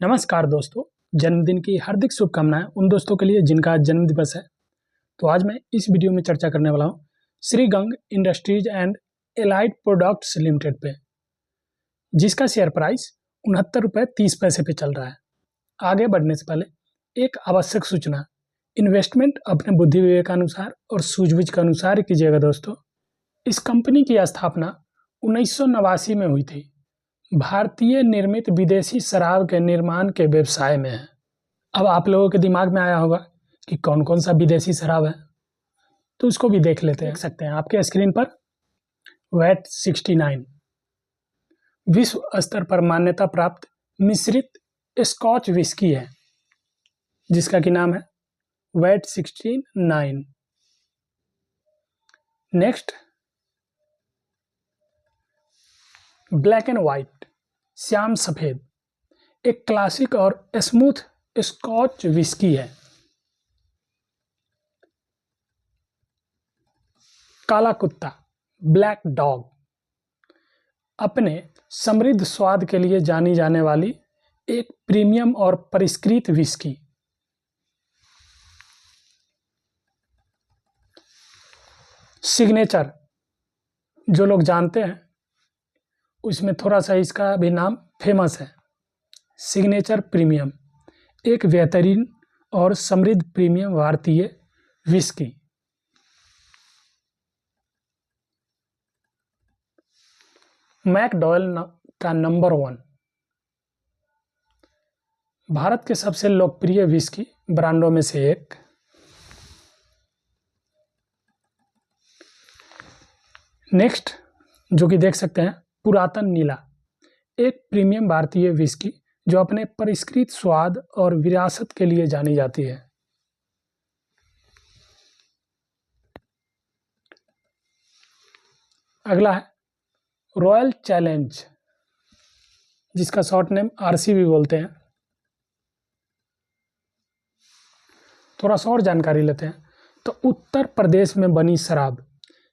नमस्कार दोस्तों। जन्मदिन की हार्दिक शुभकामनाएं उन दोस्तों के लिए जिनका आज जन्म दिवस है। तो आज मैं इस वीडियो में चर्चा करने वाला हूं Shri Gang industries and allied products limited पे, जिसका शेयर प्राइस ₹69.30 पे चल रहा है। आगे बढ़ने से पहले एक आवश्यक सूचना, इन्वेस्टमेंट अपने बुद्धि विवेकानुसार और सूझबूझ के अनुसार कीजिएगा दोस्तों। इस कंपनी की स्थापना 1989 में हुई थी। भारतीय निर्मित विदेशी शराब के निर्माण के व्यवसाय में है। अब आप लोगों के दिमाग में आया होगा कि कौन कौन सा विदेशी शराब है, तो उसको भी देख लेते हैं। देख सकते हैं आपके स्क्रीन पर वैट 69 विश्व स्तर पर मान्यता प्राप्त मिश्रित स्कॉच विस्की है, जिसका कि नाम है vat 69। Next, black and white श्याम सफेद एक क्लासिक और स्मूथ स्कॉच विस्की है। काला कुत्ता ब्लैक डॉग अपने समृद्ध स्वाद के लिए जानी जाने वाली एक प्रीमियम और परिष्कृत विस्की। सिग्नेचर, जो लोग जानते हैं उसमें थोड़ा सा इसका भी नाम फेमस है। सिग्नेचर प्रीमियम एक बेहतरीन और समृद्ध प्रीमियम भारतीय विस्की। मैकडॉवेल का नंबर 1 भारत के सबसे लोकप्रिय विस्की ब्रांडों में से एक। नेक्स्ट, जो कि देख सकते हैं पुरातन नीला एक प्रीमियम भारतीय विस्की जो अपने परिष्कृत स्वाद और विरासत के लिए जानी जाती है। अगला है रॉयल चैलेंज, जिसका शॉर्ट नेम आरसी भी बोलते हैं। थोड़ा सा और जानकारी लेते हैं। तो उत्तर प्रदेश में बनी शराब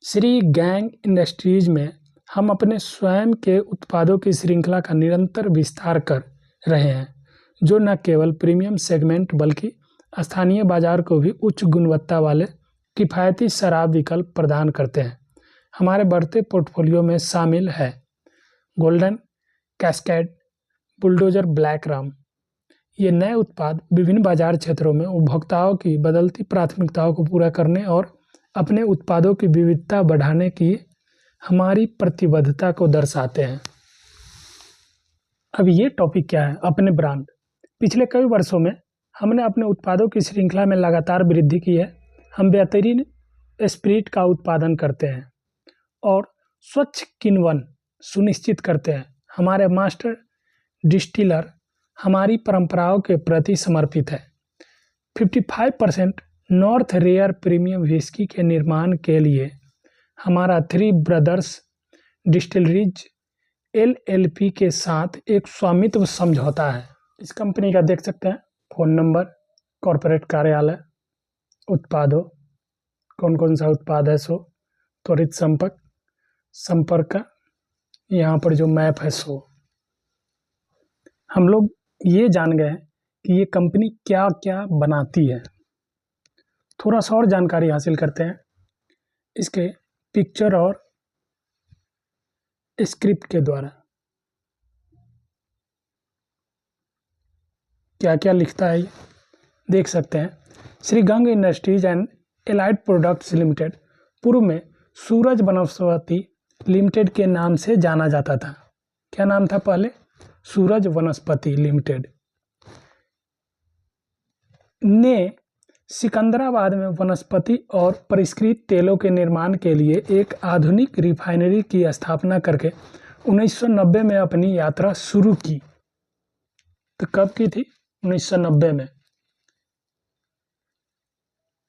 श्री गैंग इंडस्ट्रीज में हम अपने स्वयं के उत्पादों की श्रृंखला का निरंतर विस्तार कर रहे हैं, जो न केवल प्रीमियम सेगमेंट बल्कि स्थानीय बाजार को भी उच्च गुणवत्ता वाले किफ़ायती शराब विकल्प प्रदान करते हैं। हमारे बढ़ते पोर्टफोलियो में शामिल है golden cascade, bulldozer black Ram. ये नए उत्पाद विभिन्न बाजार क्षेत्रों में उपभोक्ताओं की बदलती प्राथमिकताओं को पूरा करने और अपने उत्पादों की विविधता बढ़ाने की हमारी प्रतिबद्धता को दर्शाते हैं। अब ये टॉपिक क्या है? अपने ब्रांड। पिछले कई वर्षों में हमने अपने उत्पादों की श्रृंखला में लगातार वृद्धि की है। हम बेहतरीन स्पिरिट का उत्पादन करते हैं और स्वच्छ किण्वन सुनिश्चित करते हैं। हमारे मास्टर डिस्टिलर हमारी परंपराओं के प्रति समर्पित है। 55% नॉर्थ रेयर प्रीमियम विस्की के निर्माण के लिए हमारा थ्री ब्रदर्स डिस्टिलरीज LLP के साथ एक स्वामित्व समझौता है। इस कंपनी का देख सकते हैं फ़ोन नंबर, कॉर्पोरेट कार्यालय, उत्पादों, कौन कौन सा उत्पाद है सो, त्वरित संपर्क का यहाँ पर जो मैप है सो। हम लोग ये जान गए कि ये कंपनी क्या क्या बनाती है। थोड़ा सा और जानकारी हासिल करते हैं इसके पिक्चर और स्क्रिप्ट के द्वारा। क्या क्या लिखता है ये देख सकते हैं। Shri Gang industries and allied products limited पूर्व में सूरज वनस्पति लिमिटेड के नाम से जाना जाता था। क्या नाम था पहले? सूरज वनस्पति लिमिटेड ने सिकंदराबाद में वनस्पति और परिष्कृत तेलों के निर्माण के लिए एक आधुनिक रिफाइनरी की स्थापना करके 1990 में अपनी यात्रा शुरू की। तो कब की थी? 1990 में।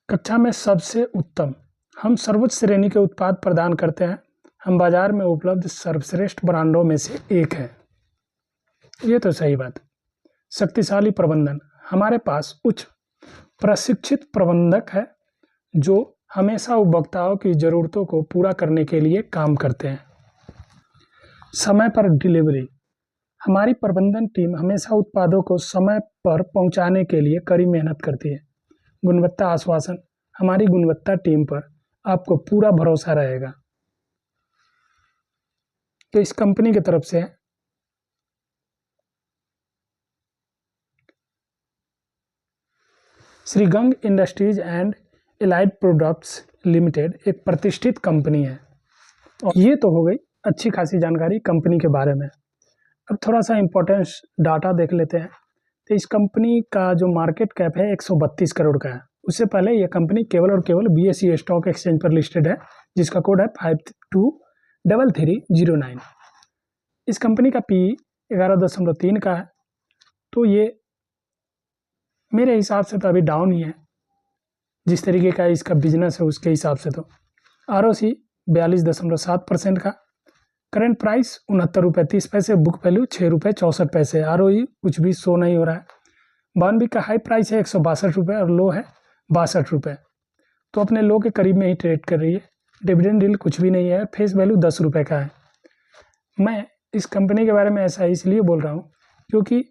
कक्षा में सबसे उत्तम, हम सर्वोच्च श्रेणी के उत्पाद प्रदान करते हैं। हम बाजार में उपलब्ध सर्वश्रेष्ठ ब्रांडों में से एक है। ये तो सही बात। शक्तिशाली प्रबंधन, हमारे पास उच्च प्रशिक्षित प्रबंधक है जो हमेशा उपभोक्ताओं की ज़रूरतों को पूरा करने के लिए काम करते हैं। समय पर डिलीवरी, हमारी प्रबंधन टीम हमेशा उत्पादों को समय पर पहुंचाने के लिए कड़ी मेहनत करती है। गुणवत्ता आश्वासन, हमारी गुणवत्ता टीम पर आपको पूरा भरोसा रहेगा। तो इस कंपनी की तरफ से Shri Gang industries and allied products limited एक प्रतिष्ठित कंपनी है। और ये तो हो गई अच्छी खासी जानकारी कंपनी के बारे में। अब थोड़ा सा इम्पोर्टेंस डाटा देख लेते हैं। तो इस कंपनी का जो मार्केट कैप है 132 करोड़ का है। उससे पहले यह कंपनी केवल और केवल BSE स्टॉक एक्सचेंज पर लिस्टेड है, जिसका कोड है 523309। इस कंपनी का PE 11.3 का है। तो ये मेरे हिसाब से तो अभी डाउन ही है, जिस तरीके का इसका बिजनेस है उसके हिसाब से। तो ROC 42.7% का, करंट प्राइस 69 रुपये 30 पैसे, बुक वैल्यू 6 रुपये 64 पैसे, ROE कुछ भी शो नहीं हो रहा है। बानबी का हाई प्राइस है 162 रुपये और लो है 62 रुपये, तो अपने लो के करीब में ही ट्रेड कर रही है। डिविडेंड डील कुछ भी नहीं है, फेस वैल्यू 10 रुपये का है। मैं इस कंपनी के बारे में ऐसा इसलिए बोल रहा हूँ क्योंकि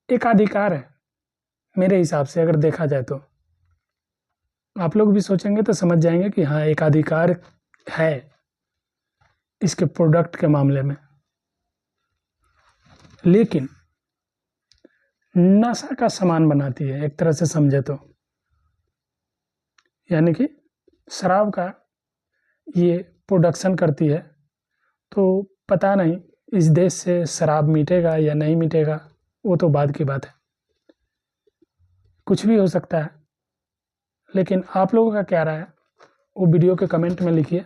एक अधिकार है मेरे हिसाब से। अगर देखा जाए तो आप लोग भी सोचेंगे तो समझ जाएंगे कि हाँ, एक अधिकार है इसके प्रोडक्ट के मामले में। लेकिन नशा का सामान बनाती है एक तरह से समझे तो, यानी कि शराब का ये प्रोडक्शन करती है। तो पता नहीं इस देश से शराब मिटेगा या नहीं मिटेगा, वो तो बाद की बात है, कुछ भी हो सकता है। लेकिन आप लोगों का क्या राय है वो वीडियो के कमेंट में लिखिए।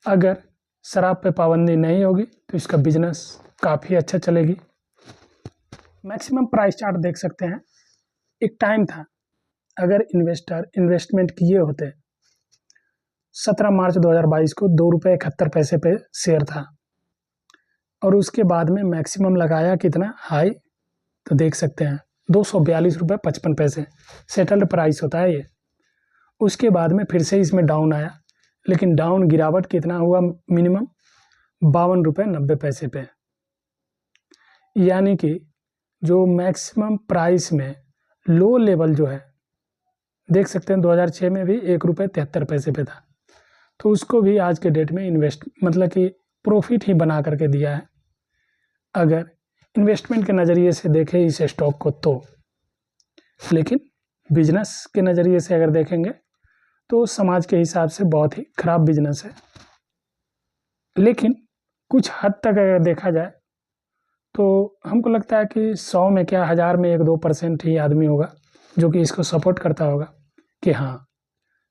अगर शराब पे पाबंदी नहीं होगी तो इसका बिजनेस काफ़ी अच्छा चलेगी। मैक्सिमम प्राइस चार्ट देख सकते हैं। एक टाइम था अगर इन्वेस्टर इन्वेस्टमेंट किए होते, 17 मार्च 2022 को 2 रुपये 71 पैसे पे शेयर था, और उसके बाद में मैक्सिमम लगाया कितना हाई, तो देख सकते हैं 242 रुपये 55 पैसे सेटल्ड प्राइस होता है ये। उसके बाद में फिर से इसमें डाउन आया, लेकिन डाउन गिरावट कितना हुआ, मिनिमम 52 रुपये 90 पैसे पे। यानी कि जो मैक्सिमम प्राइस में लो लेवल जो है देख सकते हैं 2006 में भी 1 रुपये 73 पैसे पे था, तो उसको भी आज के डेट में मतलब कि प्रॉफिट ही बना करके दिया है अगर इन्वेस्टमेंट के नज़रिए से देखें इस स्टॉक को तो। लेकिन बिजनेस के नज़रिए से अगर देखेंगे तो समाज के हिसाब से बहुत ही खराब बिजनेस है। लेकिन कुछ हद तक अगर देखा जाए तो हमको लगता है कि 100 में क्या 1000 में 1-2% ही आदमी होगा जो कि इसको सपोर्ट करता होगा कि हाँ,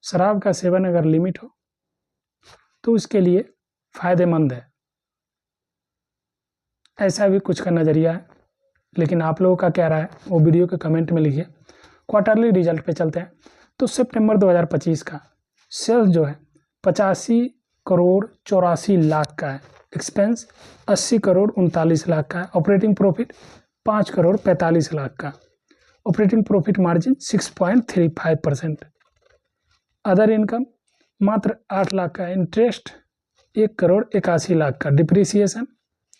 शराब का सेवन अगर लिमिट हो तो उसके लिए फ़ायदेमंद है। ऐसा भी कुछ का नज़रिया है। लेकिन आप लोगों का क्या राय है वो वीडियो के कमेंट में लिखिए। क्वार्टरली रिजल्ट पे चलते हैं। तो सितंबर 2025 का सेल्स जो है 85 करोड़ 84 लाख का है, एक्सपेंस 80 करोड़ 39 लाख का है, ऑपरेटिंग प्रॉफिट 5 करोड़ 45 लाख का, operating profit margin 6.35%, other income मात्र 8 लाख का, इंटरेस्ट 1 करोड़ 81 लाख का, डिप्रिसिएशन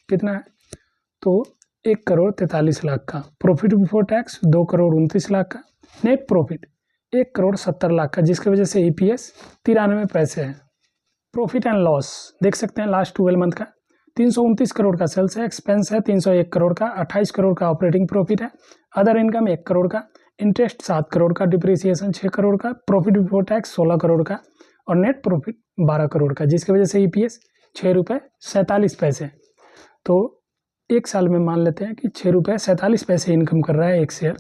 कितना है तो 1 करोड़ 43 लाख का, profit before tax 2 crore 29 lakh का, नेट प्रॉफिट 1 करोड़ 70 लाख का, जिसकी वजह से EPS 93 पैसे है। प्रॉफिट एंड लॉस देख सकते हैं लास्ट 12 मंथ का 329 करोड़ का सेल्स है, एक्सपेंस है 301 करोड़ का, 28 करोड़ का ऑपरेटिंग प्रॉफिट है, अदर इनकम 1 करोड़ का, इंटरेस्ट 7 करोड़ का, डिप्रिसिएशन 6 करोड़ का, प्रॉफिट बिफोर टैक्स 16 करोड़ का और नेट प्रॉफिट 12 करोड़ का, जिसकी वजह से EPS 6 रुपये 47 पैसे। तो एक साल में मान लेते हैं कि 6 रुपये 47 पैसे इनकम कर रहा है एक शेयर,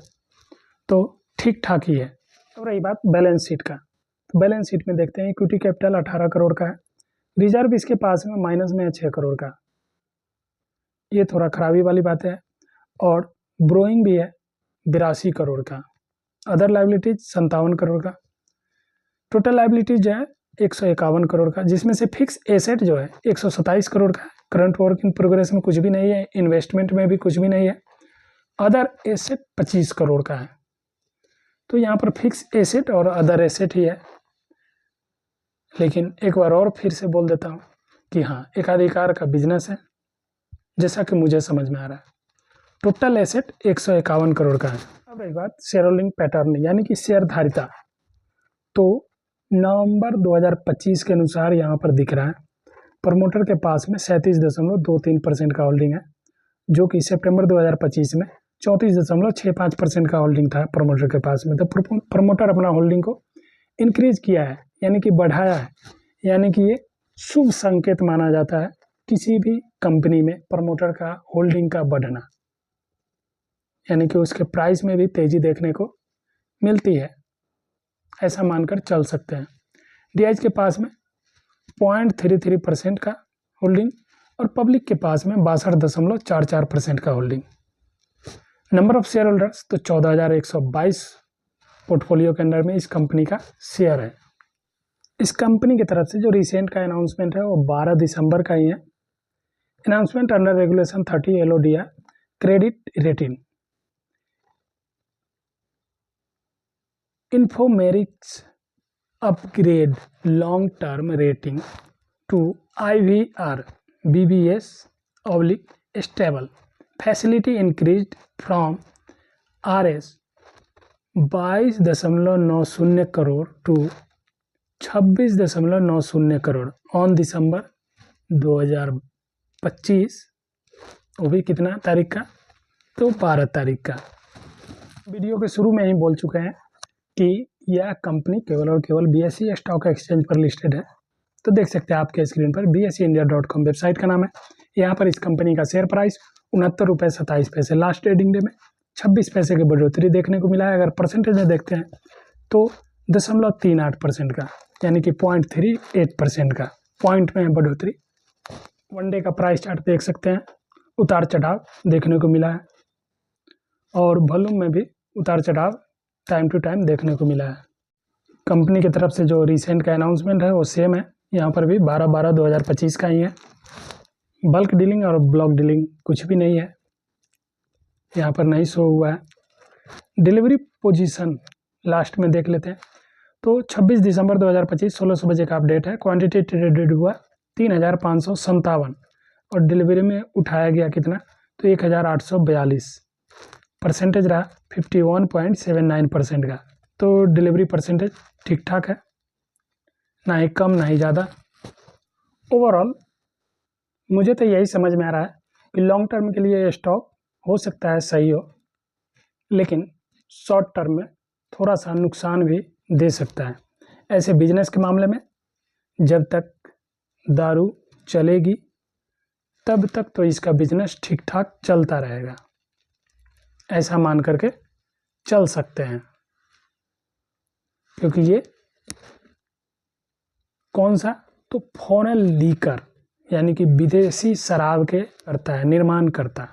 तो ठीक ठाक ही है। तो रही बात बैलेंस शीट का, तो बैलेंस शीट में देखते हैं इक्विटी कैपिटल 18 करोड़ का है, रिजर्व इसके पास में माइनस में है 6 करोड़ का, ये थोड़ा खराबी वाली बात है। और ब्रोइंग भी है 82 करोड़ का, अदर लाइबिलिटीज 57 करोड़ का, टोटल लाइबिलिटीज जो है 151 करोड़ का, जिसमें से फिक्स एसेट जो है 127 करोड़ का है, करंट वर्क इन प्रोग्रेस में कुछ भी नहीं है, इन्वेस्टमेंट में भी कुछ भी नहीं है, अदर एसेट 25 करोड़ का है। तो यहाँ पर फिक्स एसेट और अदर एसेट ही है। लेकिन एक बार और फिर से बोल देता हूँ कि हाँ, एकाधिकार का बिजनेस है, जैसा कि मुझे समझ में आ रहा है। टोटल एसेट 151 करोड़ का है। अब एक बात शेयर होल्डिंग पैटर्न यानी कि शेयर धारिता, तो नवंबर 2025 के अनुसार यहाँ पर दिख रहा है प्रमोटर के पास में 37.23% का होल्डिंग है, जो कि सितंबर 2025 में 34.65% का होल्डिंग था प्रमोटर के पास में। तो प्रमोटर अपना होल्डिंग को इंक्रीज किया है यानी कि बढ़ाया है, यानी कि ये शुभ संकेत माना जाता है किसी भी कंपनी में प्रमोटर का होल्डिंग का बढ़ना, यानी कि उसके प्राइस में भी तेजी देखने को मिलती है, ऐसा मानकर चल सकते हैं। डीआईज के पास में 0.33% का होल्डिंग और पब्लिक के पास में 62.44% का holding. Number of share holders तो 14,122 पोर्टफोलियो के अंदर में इस कंपनी का शेयर है। इस कंपनी की तरफ से जो रिसेंट का अनाउंसमेंट है वो 12 दिसंबर का ही है। Announcement under regulation 30 LODR credit rating Infomerics upgrade long term rating to IVR BBS stable facility increased from RS 22.90 crore to 26.90 crore on December 2025। वो भी कितना तारीख का, तो 12 तारीख का। वीडियो के शुरू में ही बोल चुके हैं कि यह कंपनी केवल और केवल BSE स्टॉक एक्सचेंज पर लिस्टेड है। तो देख सकते हैं आपके स्क्रीन पर BSEindia.com वेबसाइट का नाम है। यहाँ पर इस कंपनी का शेयर प्राइस 69 रुपये 27 पैसे, लास्ट ट्रेडिंग डे में 26 पैसे की बढ़ोतरी देखने को मिला है। अगर परसेंटेज में देखते हैं तो 0.38% का, यानी कि 0.38% का पॉइंट में बढ़ोतरी। वन डे का प्राइस चार्ट देख सकते हैं, उतार चढ़ाव देखने को मिला है और वॉल्यूम में भी उतार चढ़ाव टाइम टू टाइम देखने को मिला है। कंपनी की तरफ से जो रिसेंट का अनाउंसमेंट है वो सेम है, यहाँ पर भी 12/12/2025 का ही है। बल्क डीलिंग और ब्लॉक डीलिंग कुछ भी नहीं है, यहाँ पर नहीं शो हुआ है। डिलीवरी पोजीशन लास्ट में देख लेते हैं, तो 26 दिसंबर 2025 1600 बजे का अपडेट है। क्वांटिटी ट्रेडेड हुआ 3,557 और डिलीवरी में उठाया गया कितना, तो 1,842। परसेंटेज रहा 51.79% का, तो डिलीवरी परसेंटेज ठीक ठाक है, ना ही कम ना ही ज़्यादा। ओवरऑल मुझे तो यही समझ में आ रहा है कि लॉन्ग टर्म के लिए ये स्टॉक हो सकता है सही हो, लेकिन शॉर्ट टर्म में थोड़ा सा नुकसान भी दे सकता है। ऐसे बिजनेस के मामले में जब तक दारू चलेगी तब तक तो इसका बिजनेस ठीक ठाक चलता रहेगा, ऐसा मान करके चल सकते हैं। क्योंकि ये कौन सा, तो फॉरेन लीकर यानी कि विदेशी शराब के करता है, निर्माण करता है,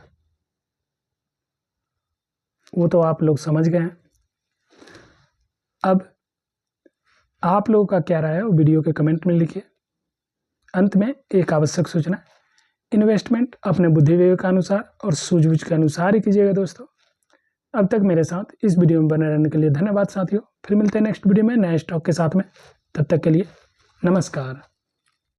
वो तो आप लोग समझ गए हैं। अब आप लोगों का क्या राय है वो वीडियो के कमेंट में लिखिए। अंत में एक आवश्यक सूचना, इन्वेस्टमेंट अपने बुद्धि विवेक के अनुसार और सूझबूझ के अनुसार ही कीजिएगा दोस्तों। अब तक मेरे साथ इस वीडियो में बने रहने के लिए धन्यवाद साथियों। फिर मिलते हैं नेक्स्ट वीडियो में नए स्टॉक के साथ में, तब तक के लिए नमस्कार।